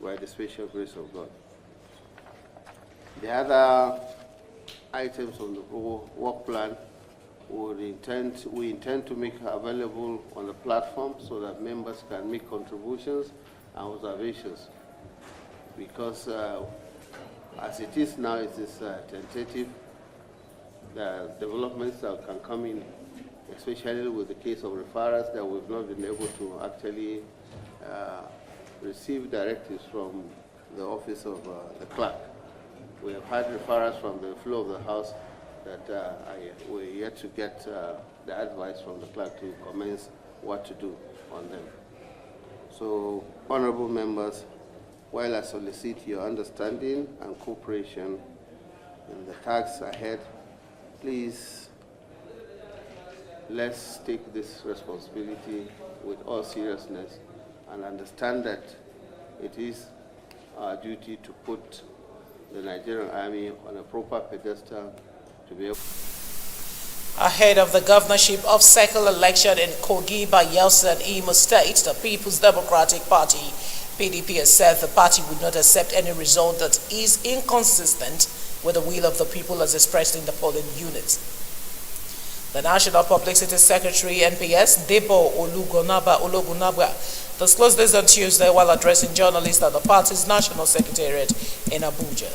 by the special grace of God. The other items on the work plan we intend to make available on the platform so that members can make contributions and observations. Because as it is now, it is tentative. The developments that can come in, especially with the case of referrals that we've not been able to actually receive directives from the office of the clerk. We have had referrals from the floor of the House that we're yet to get the advice from the clerk to commence what to do on them. So, honorable members, while I solicit your understanding and cooperation in the tasks ahead, please let's take this responsibility with all seriousness and understand that it is our duty to put the Nigerian Army on a proper pedestal to be able. Ahead of the governorship of second election in Kogi, Bayelsa and Imo State, the People's Democratic Party, PDP, has said the party would not accept any result that is inconsistent with the will of the people as expressed in the polling units. The National Publicity Secretary, NPS, Debo Ologunagba, disclosed this on Tuesday while addressing journalists at the party's National Secretariat in Abuja.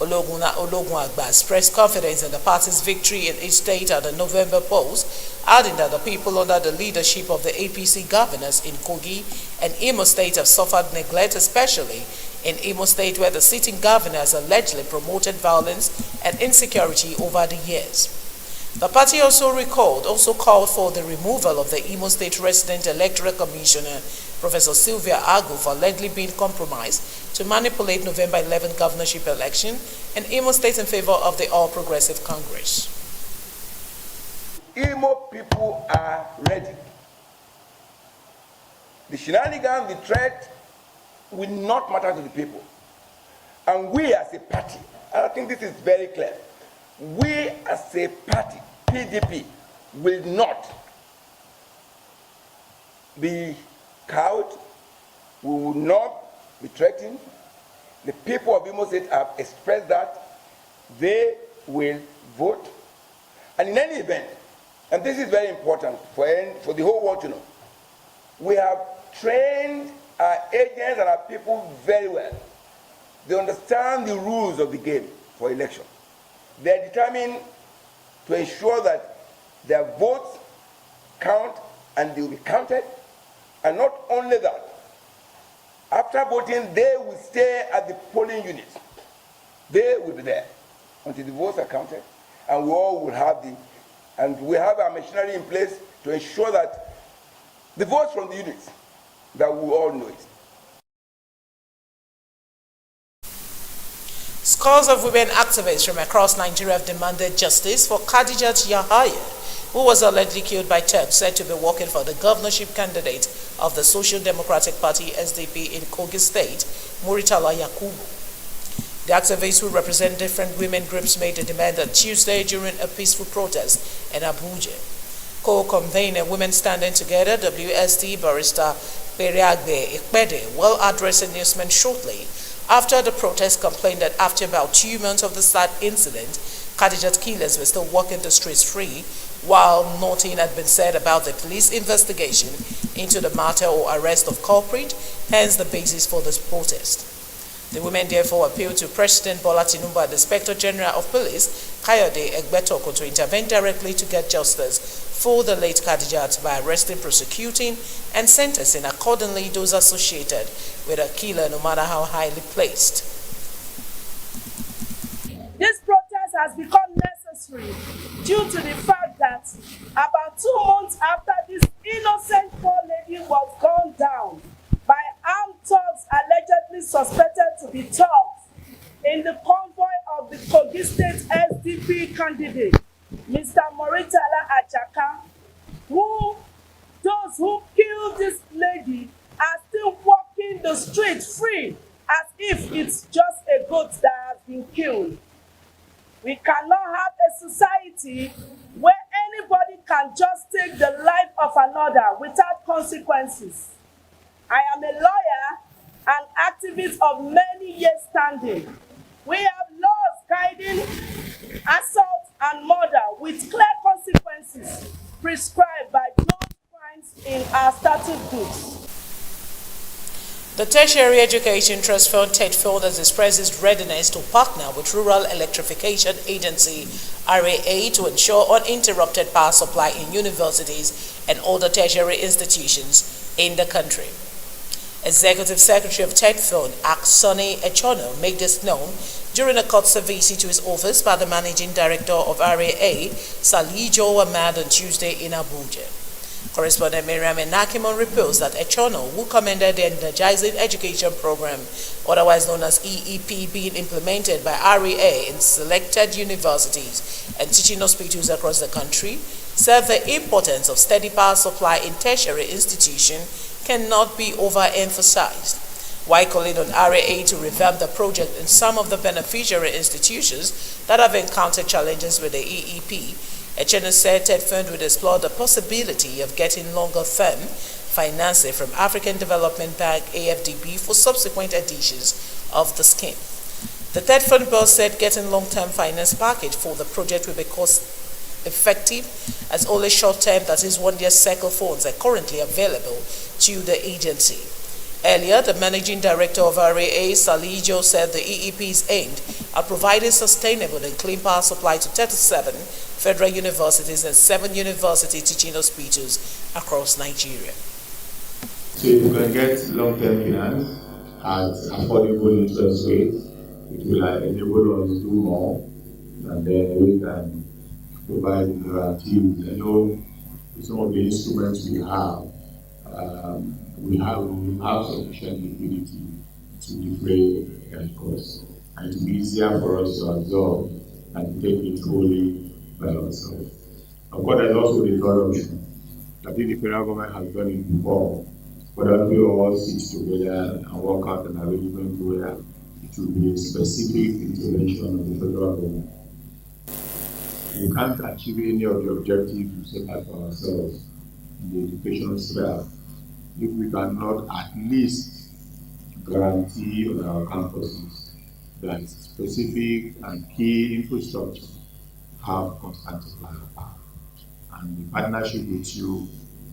Ologunagba expressed confidence in the party's victory in each state at the November polls, adding that the people under the leadership of the APC governors in Kogi and Imo State have suffered neglect, especially in Imo State, where the sitting governor has allegedly promoted violence and insecurity over the years. The party also called for the removal of the Imo State Resident Electoral Commissioner, Professor Sylvia Agu, for allegedly being compromised to manipulate November 11 governorship election in Imo State in favor of the All Progressive Congress. Imo people are ready. The shenanigans, the threat will not matter to the people. And we as a party, I think this is very clear, we as a party, PDP, will not be cowed, we will not be threatened. The people of Imo State have expressed that they will vote. And in any event, and this is very important for the whole world to know, we have trained our agents and our people very well. They understand the rules of the game for election. They are determined to ensure that their votes count and they will be counted. And not only that, after voting, they will stay at the polling units. They will be there until the votes are counted, and we all will have we have our machinery in place to ensure that the votes from the units, that we all know it. Scores of women activists from across Nigeria have demanded justice for Khadijat Yahaya, who was allegedly killed by Turks said to be working for the governorship candidate of the Social Democratic Party SDP in Kogi State, Muritala Yakubu. The activists, who represent different women groups, made a demand on Tuesday during a peaceful protest in Abuja. Co-convener Women Standing Together, WST Barrister Periagbe Ikpede, will address a newsman shortly after the protest, complained that after about 2 months of the sad incident, Khadijat killers were still walking the streets free, while nothing had been said about the police investigation into the matter or arrest of culprit, hence the basis for this protest. The women therefore appealed to President Bola Tinubu and the Inspector General of Police, Kayode Egbetoko, to intervene directly to get justice for the late Khadijat by arresting, prosecuting, and sentencing accordingly those associated with a killer, no matter how highly placed. This protest has become necessary due to the fact that about 2 months after this innocent poor lady was gunned down by armed thugs allegedly suspected to be thugs in the convoy of the Kogi State SDP candidate, Mr. Moritala Ajaka, those who killed this lady are still walking the street free as if it's just a goat that has been killed. We cannot have a society where anybody can just take the life of another without consequences. I am a lawyer and activists of many years standing. We have laws guiding assault and murder with clear consequences prescribed by those crimes in our statute books. The Tertiary Education Trust Fund (TETFund) has expressed its readiness to partner with Rural Electrification Agency (RAA) to ensure uninterrupted power supply in universities and other tertiary institutions in the country. Executive Secretary of TETFund, Aksani Echono, made this known during a courtesy visit to his office by the Managing Director of RAA, Salijo Ahmad, on Tuesday in Abuja. Correspondent Miriam Enakimon reports that Echono, who commended the Energizing Education Program, otherwise known as EEP, being implemented by RAA in selected universities and teaching hospitals across the country, said the importance of steady power supply in tertiary institutions cannot be overemphasized. While calling on RAA to revamp the project in some of the beneficiary institutions that have encountered challenges with the EEP, Echene said TETFund would explore the possibility of getting longer-term financing from African Development Bank (AFDB) for subsequent editions of the scheme. The TETFund boss said getting long-term finance package for the project will be cost-effective, as only short-term, that is 1 year cycle funds, are currently available to the agency. Earlier, the Managing Director of RAA, Salijo, said the EEP is aimed at providing sustainable and clean power supply to 37 federal universities and 7 university teaching hospitals across Nigeria. So if you can get long-term finance at affordable interest rates, it will enable us to do more, and then we can provide guarantees. I know some of the instruments we have sufficient liquidity to defray costs, and it will be easier for us to absorb and take it wholly by ourselves. Of course, there's also the third option. I think the federal government has done it before, but that we all sit together and work out an arrangement where it will be a specific intervention of the federal government. We can't achieve any of the objectives we set out for ourselves in the education sphere if we cannot at least guarantee on our campuses that specific and key infrastructure have constant supply of power. And the partnership with you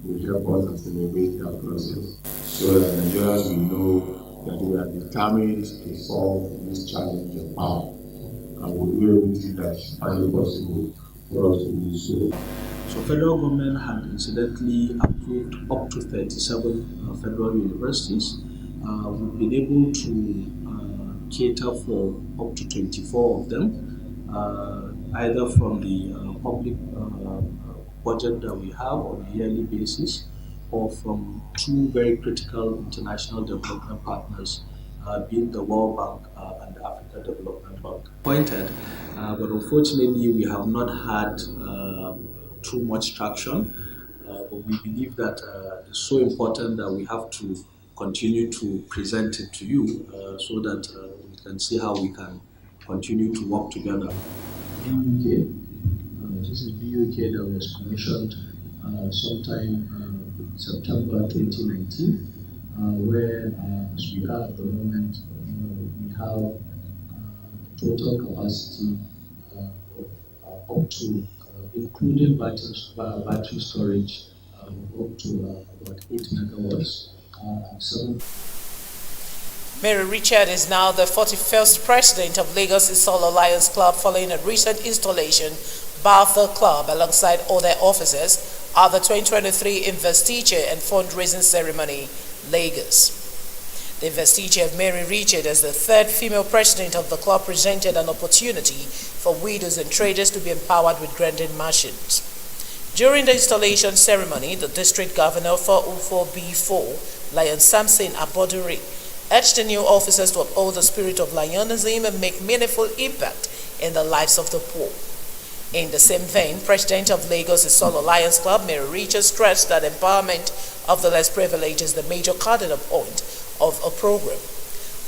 will help us accelerate that process so that Nigerians will know that we are determined to solve this challenge of power, and we'll do everything that is possible for us to do so. So federal government had incidentally approved up to 37 federal universities. We've been able to cater for up to 24 of them, either from the public budget that we have on a yearly basis, or from 2 very critical international development partners, being the World Bank and the Africa Development Bank. Appointed, but unfortunately we have not had too much traction, but we believe that it's so important that we have to continue to present it to you so that we can see how we can continue to work together. BUK, this is BUK that was commissioned sometime September 2019, where as we are at the moment, we have total capacity of up to including battery storage, up to about 8 megawatts. 7. Mary Richard is now the 41st president of Lagos Solar Lions Club following a recent installation by the club alongside other officers at the 2023 investiture and fundraising ceremony, Lagos. The investiture of Mary Richard as the 3rd female president of the club presented an opportunity for widows and traders to be empowered with grinding machines. During the installation ceremony, the district governor for UFO-B4, Lion Samson Abodure, urged the new officers to uphold the spirit of Lionism and make meaningful impact in the lives of the poor. In the same vein, President of Lagos Solar Lions Club, Mary Richard, stressed that empowerment of the less privileged is the major cardinal point of a program.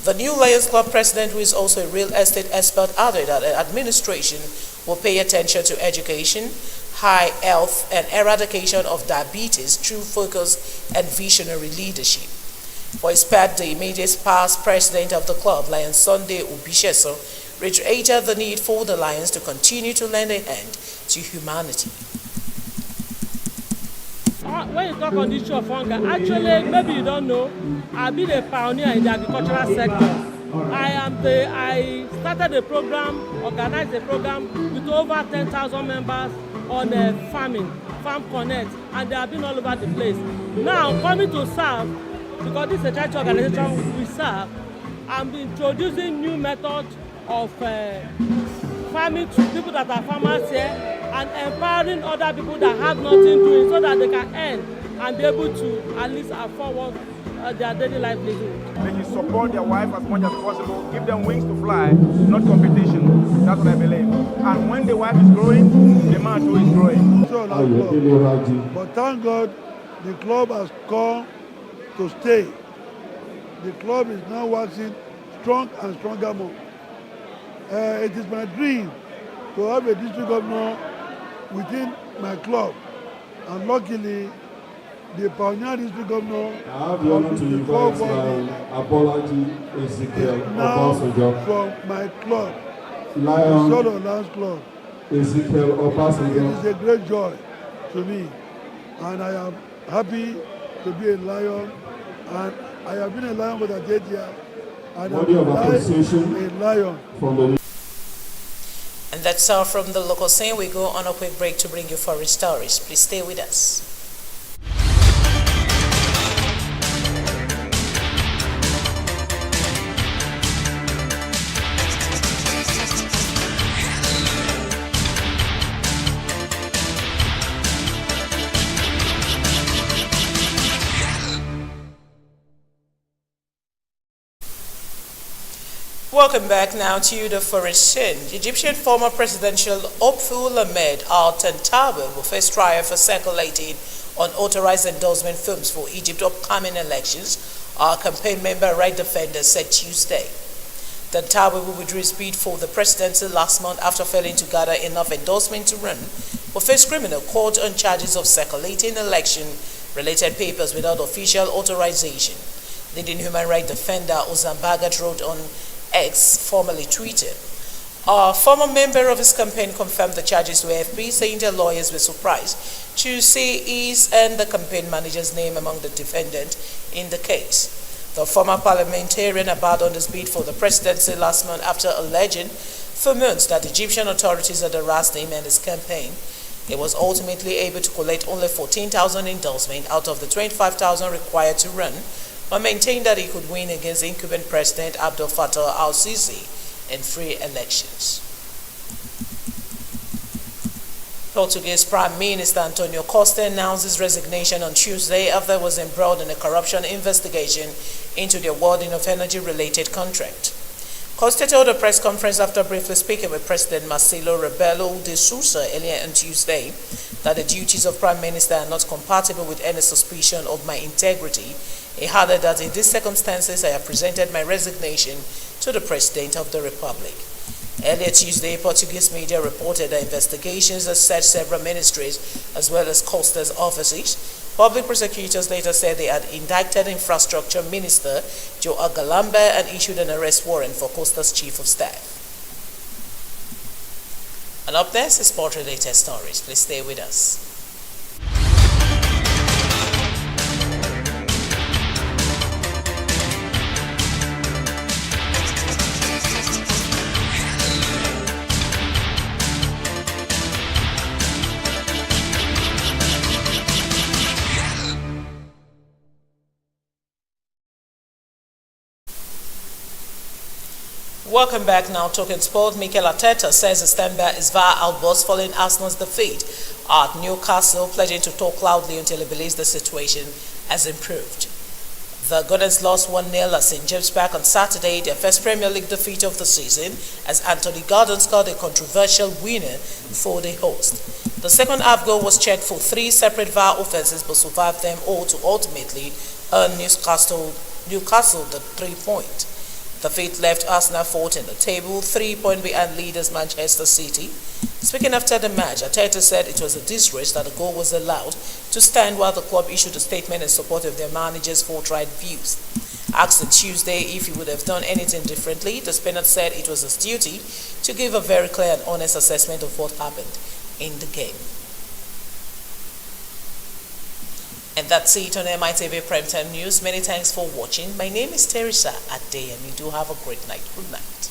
The new Lions Club president, who is also a real estate expert, added that the administration will pay attention to education, high health, and eradication of diabetes through focus and visionary leadership. For his part, the immediate past president of the club, Lion Sunday Obisheso, reiterated the need for the Lions to continue to lend a hand to humanity. When you talk on the issue of hunger, actually, maybe you don't know, I've been a pioneer in the agricultural sector. I started a program, organized a program with over 10,000 members on farming, Farm Connect, and they have been all over the place. Now, coming to serve, because this is a charity organization we serve, I'm introducing new methods of farming to people that are farmers here and empowering other people that have nothing doing so that they can earn and be able to at least afford their daily livelihood. They should support their wife as much as possible, give them wings to fly, not competition. That's what I believe. And when the wife is growing, the man too is growing. But thank God, the club has come to stay. The club is now waxing strong and stronger more. It is my dream to have a district governor within my club, and luckily the Pioneer district governor I have the honor to invite Abolaji Ezekiel now Obasanjo from my club, Lion the Son of Lions Club. Ezekiel It Obasanjo. is a great joy to me, and I am happy to be a Lion, and I have been a Lion for 38 years, and Body of I'm appreciation a Lion. from the And that's all from the local scene. We go on a quick break to bring you foreign stories. Please stay with us. Welcome back now to the foreign scene. The Egyptian former presidential hopeful Ahmed Al-Tantawi will face trial for circulating unauthorized endorsement forms for Egypt's upcoming elections, our campaign member right defender said Tuesday. Tantawi will withdraw his bid for the presidency last month after failing to gather enough endorsement to run, will face criminal court on charges of circulating election-related papers without official authorization. Leading human rights defender Ozan Bagat wrote on X, formerly Twitter. A former member of his campaign confirmed the charges to AFP, saying their lawyers were surprised to see his and the campaign manager's name among the defendants in the case. The former parliamentarian abandoned his bid for the presidency last month after alleging for months that Egyptian authorities had harassed him and his campaign. He was ultimately able to collect only 14,000 endorsements out of the 25,000 required to run, but maintained that he could win against incumbent President Abdel Fattah al-Sisi in free elections. Portuguese Prime Minister Antonio Costa announced his resignation on Tuesday after he was embroiled in a corruption investigation into the awarding of energy-related contract. Costa told a press conference after briefly speaking with President Marcelo Rebelo de Sousa earlier on Tuesday that the duties of Prime Minister are not compatible with any suspicion of my integrity. He added that in these circumstances I have presented my resignation to the President of the Republic. Earlier Tuesday, Portuguese media reported that investigations had searched several ministries as well as Costa's offices. Public prosecutors later said they had indicted Infrastructure Minister Joe Agalamba and issued an arrest warrant for Costa's Chief of Staff. And up next is sport-related stories. Please stay with us. Welcome back now. Talking sport, Mikel Arteta says his standby is via outburst following Arsenal's defeat at Newcastle, pledging to talk loudly until he believes the situation has improved. The Gunners lost 1-0 at St. James Park on Saturday, their first Premier League defeat of the season, as Anthony Gordon scored a controversial winner for the host. The second half goal was checked for 3 separate VAR offences but survived them all to ultimately earn Newcastle the 3 point. The defeat left Arsenal fourth in the table, 3 points behind leaders Manchester City. Speaking after the match, Arteta said it was a disgrace that the goal was allowed to stand while the club issued a statement in support of their manager's forthright views. Asked on Tuesday if he would have done anything differently, the Spaniard said it was his duty to give a very clear and honest assessment of what happened in the game. And that's it on Mitv Primetime News. Many thanks for watching. My name is Teresa Ade, and you do have a great night. Good night.